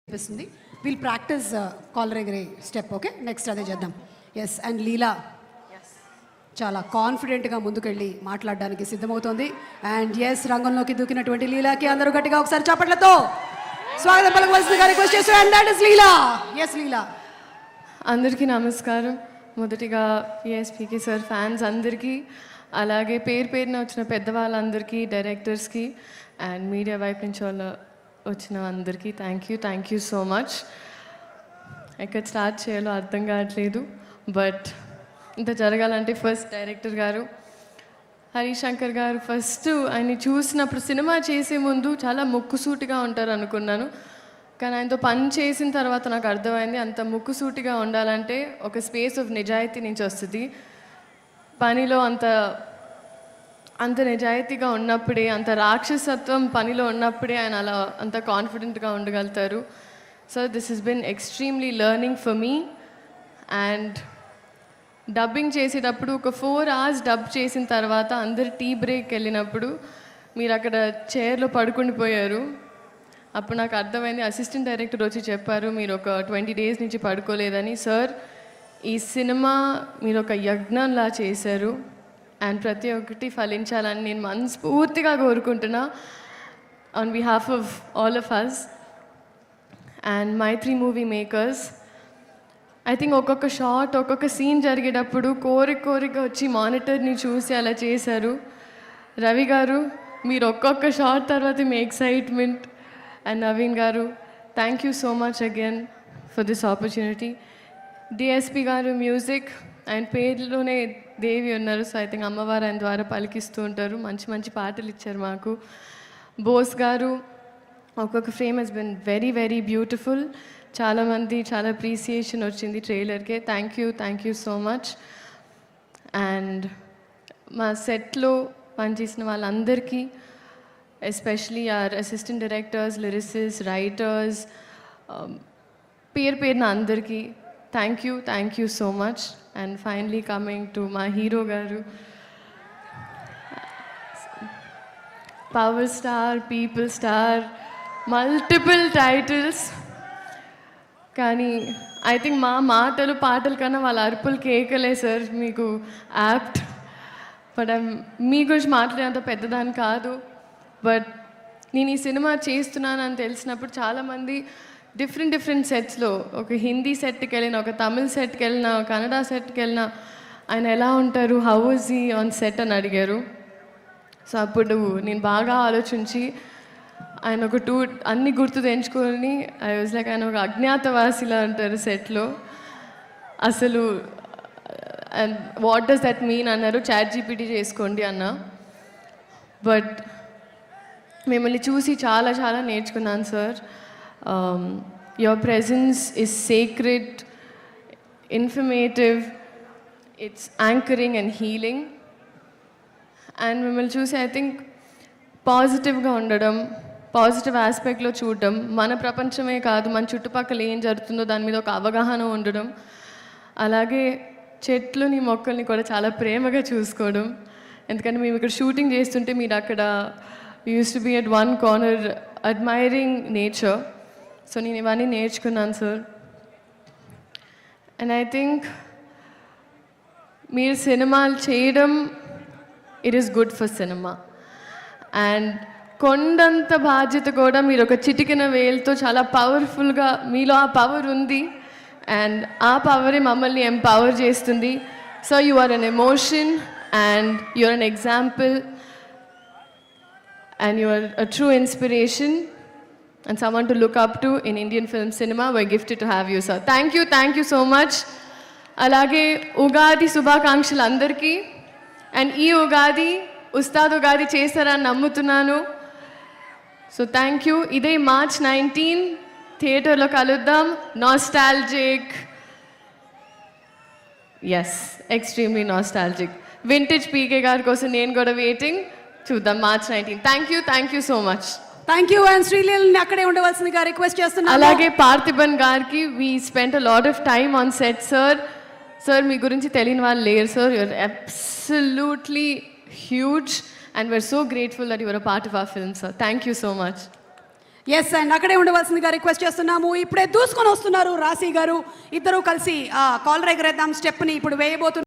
అనిపిస్తుంది. Will practice collar ఎగరే step. Okay, next అదే చేద్దాం. ఎస్, అండ్ లీలా చాలా కాన్ఫిడెంట్గా ముందుకెళ్ళి మాట్లాడడానికి సిద్ధమవుతోంది. అండ్ ఎస్, రంగంలోకి దూకినటువంటి లీలాకి అందరూ గట్టిగా ఒకసారి చప్పట్లతో స్వాగతం పలకవలసిందిగా రిక్వెస్ట్ చేస్తారు. And that is Leela. Yes Leela. అందరికీ నమస్కారం. మొదటిగా పిఎస్పీకి సార్ ఫ్యాన్స్ అందరికీ, అలాగే పేరు పేరున వచ్చిన పెద్దవాళ్ళందరికీ, డైరెక్టర్స్కి అండ్ మీడియా వైపు నుంచి వచ్చిన అందరికీ థ్యాంక్ యూ సో మచ్. ఎక్కడ స్టార్ట్ చేయాలో అర్థం కావట్లేదు. బట్ ఇంత జరగాలంటే ఫస్ట్ డైరెక్టర్ గారు హరిశంకర్ గారు, ఫస్ట్ ఆయన్ని చూసినప్పుడు సినిమా చేసే ముందు చాలా ముక్కుసూటిగా ఉంటారు అనుకున్నాను. కానీ ఆయనతో పని చేసిన తర్వాత నాకు అర్థమైంది అంత ముక్కుసూటిగా ఉండాలంటే ఒక స్పేస్ ఆఫ్ నిజాయితీ నుంచి వస్తుంది. పనిలో అంత నిజాయితీగా ఉన్నప్పుడే, అంత రాక్షసత్వం పనిలో ఉన్నప్పుడే ఆయన అలా అంత కాన్ఫిడెంట్గా ఉండగలుగుతారు. So this has been extremely learning for me. And dubbing చేసేటప్పుడు ఒక 4 hours డబ్ చేసిన తర్వాత అందరు టీ బ్రేక్ వెళ్ళినప్పుడు మీరు అక్కడ చైర్లో పడుకుండిపోయారు. అప్పుడు నాకు అర్థమైంది. అసిస్టెంట్ డైరెక్టర్ వచ్చి చెప్పారు, మీరు ఒక 20 days నుంచి పడుకోలేదని. సార్, ఈ సినిమా మీరు ఒక యజ్ఞంలా చేశారు అండ్ ప్రతి ఒక్కటి ఫలించాలని నేను మనస్ఫూర్తిగా కోరుకుంటున్నా on behalf of all of us and Mythri movie makers. I think ఒక్కొక్క షాట్, ఒక్కొక్క సీన్ జరిగేటప్పుడు కోరిక వచ్చి మానిటర్ని చూసి అలా చేశారు. రవి గారు, మీరు ఒక్కొక్క షాట్ తర్వాత మీ ఎక్సైట్మెంట్. అండ్ నవీన్ గారు, thank you so much again for this opportunity. DSP గారు మ్యూజిక్, ఆయన పేరులోనే దేవి ఉన్నారు. సో ఐ థింక్ అమ్మవారు ఆయన ద్వారా పలికిస్తూ ఉంటారు. మంచి మంచి పాటలు ఇచ్చారు మాకు. బోస్ గారు, ఒక్కొక్క frame has been very very beautiful. చాలామంది చాలా అప్రిసియేషన్ వచ్చింది ట్రైలర్కే. Thank you so much. And మా సెట్లో పనిచేసిన వాళ్ళందరికీ, especially our assistant directors, lyricist, writers, పేరున అందరికీ thank you so much. And finally coming to మా హీరో గారు, power star, people star, multiple titles. కానీ ఐ థింక్ మా మాటలు పాటల కన్నా వాళ్ళ అరుపులు కేకలే సార్ మీకు యాప్ట్. బట్ మీ గురించి మాట్లాడేంత పెద్దదాన్ని కాదు. బట్ నేను ఈ సినిమా చేస్తున్నానని తెలిసినప్పుడు చాలామంది డిఫరెంట్ సెట్స్లో, ఒక హిందీ సెట్కి వెళ్ళిన, ఒక తమిళ్ సెట్కి వెళ్ళిన, ఒక కన్నడ సెట్కి వెళ్ళిన, ఆయన ఎలా ఉంటారు, how is he on set అని అడిగారు. సో అప్పుడు నేను బాగా ఆలోచించి ఆయన ఒక అన్ని గుర్తు తెంచుకొని ఐ వాజ్ లైక్, ఆయన ఒక అజ్ఞాతవాసిలా ఉంటారు సెట్లో. అసలు and what does that mean అన్నారు. ChatGPT చేసుకోండి అన్న. బట్ మిమ్మల్ని చూసి చాలా నేర్చుకున్నాను sir. Your presence is sacred, informative, it's anchoring and healing. And మిమ్మల్ని చూసి ఐ థింక్ పాజిటివ్గా ఉండడం, పాజిటివ్ ఆస్పెక్ట్లో చూడడం, మన ప్రపంచమే కాదు మన చుట్టుపక్కల ఏం జరుగుతుందో దాని మీద ఒక అవగాహన ఉండడం, అలాగే చెట్లుని మొక్కల్ని కూడా చాలా ప్రేమగా చూసుకోవడం. ఎందుకంటే మేము ఇక్కడ షూటింగ్ చేస్తుంటే మీరు అక్కడ used to be at one corner admiring nature. So నేను ఇవన్నీ నేర్చుకున్నాను సార్. అండ్ ఐ థింక్ మీరు సినిమాలు చేయడం, it is good for cinema. And కొండంత బాధ్యత కూడా మీరు ఒక చిటికిన వేలుతో చాలా పవర్ఫుల్గా, మీలో ఆ పవర్ ఉంది అండ్ ఆ పవరే మమ్మల్ని ఎంపవర్ చేస్తుంది. So you are an emotion and you are an example and you are a true inspiration and someone to look up to in Indian film cinema. We're gifted to have you, sir. Thank you so much. Alage ugadi శుభాకాంక్షలు అందరికీ. And ఈ ఉగాది ఉస్తాద్ ఉగాది చేస్తారని నమ్ముతున్నాను. So thank you. ఇదే March 19 థియేటర్లో కలుద్దాం. Nostalgic, yes, extremely nostalgic. Vintage PK గారి కోసం నేను కూడా వెయిటింగ్. చూద్దాం March 19. Thank you so much. Thank you. And శ్రీలీలని అక్కడే ఉండవలసిందిగా రిక్వెస్ట్ చేస్తున్నాను. అలాగే పార్థిబన్ గారికి, we spent a lot of time on set sir. Sir మీ గురించి తెలియని వాళ్ళు లేరు sir. You're absolutely huge and we're so grateful that you're a part of hour film sir. Thank you so much. Yes and అక్కడే ఉండవలసిందిగా request చేస్తున్నాము. ఇప్పుడే దూసుకొని వస్తున్నారు రాశి గారు. ఇద్దరు కలిసి కాలర్ ఎగరేద్దాం స్టెప్ని ఇప్పుడు వేయబోతున్నారు.